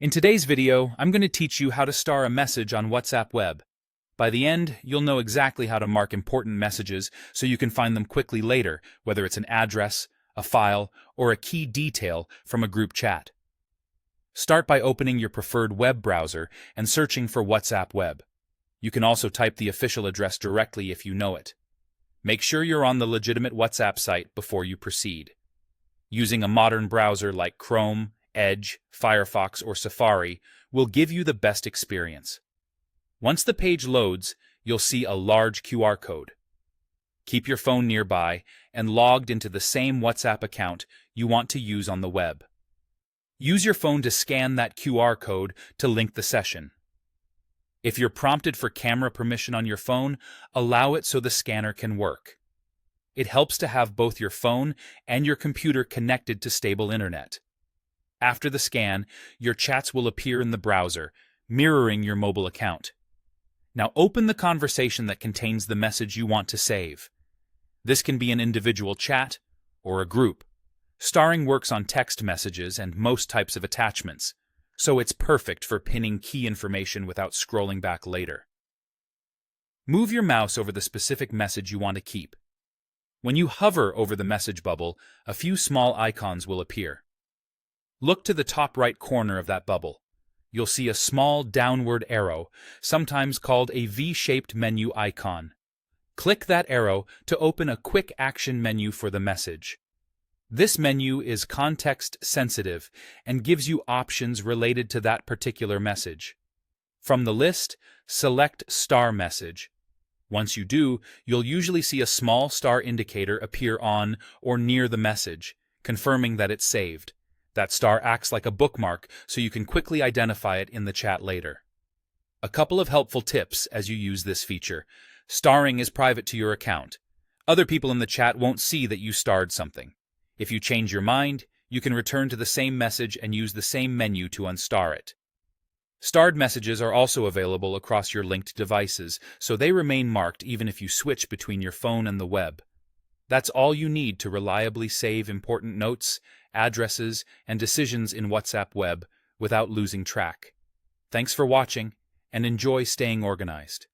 In today's video, I'm going to teach you how to star a message on WhatsApp Web. By the end, you'll know exactly how to mark important messages so you can find them quickly later, whether it's an address, a file, or a key detail from a group chat. Start by opening your preferred web browser and searching for WhatsApp Web. You can also type the official address directly if you know it. Make sure you're on the legitimate WhatsApp site before you proceed. Using a modern browser like Chrome, Edge, Firefox, or Safari will give you the best experience. Once the page loads, you'll see a large QR code. Keep your phone nearby and logged into the same WhatsApp account you want to use on the web. Use your phone to scan that QR code to link the session. If you're prompted for camera permission on your phone, allow it so the scanner can work. It helps to have both your phone and your computer connected to stable internet. After the scan, your chats will appear in the browser, mirroring your mobile account. Now open the conversation that contains the message you want to save. This can be an individual chat or a group. Starring works on text messages and most types of attachments, so it's perfect for pinning key information without scrolling back later. Move your mouse over the specific message you want to keep. When you hover over the message bubble, a few small icons will appear. Look to the top right corner of that bubble. You'll see a small downward arrow, sometimes called a V-shaped menu icon. Click that arrow to open a quick action menu for the message. This menu is context-sensitive and gives you options related to that particular message. From the list, select Star Message. Once you do, you'll usually see a small star indicator appear on or near the message, confirming that it's saved. That star acts like a bookmark so you can quickly identify it in the chat later. A couple of helpful tips as you use this feature. Starring is private to your account. Other people in the chat won't see that you starred something. If you change your mind, you can return to the same message and use the same menu to unstar it. Starred messages are also available across your linked devices, so they remain marked even if you switch between your phone and the web. That's all you need to reliably save important notes, addresses, and decisions in WhatsApp Web without losing track. Thanks for watching, and enjoy staying organized.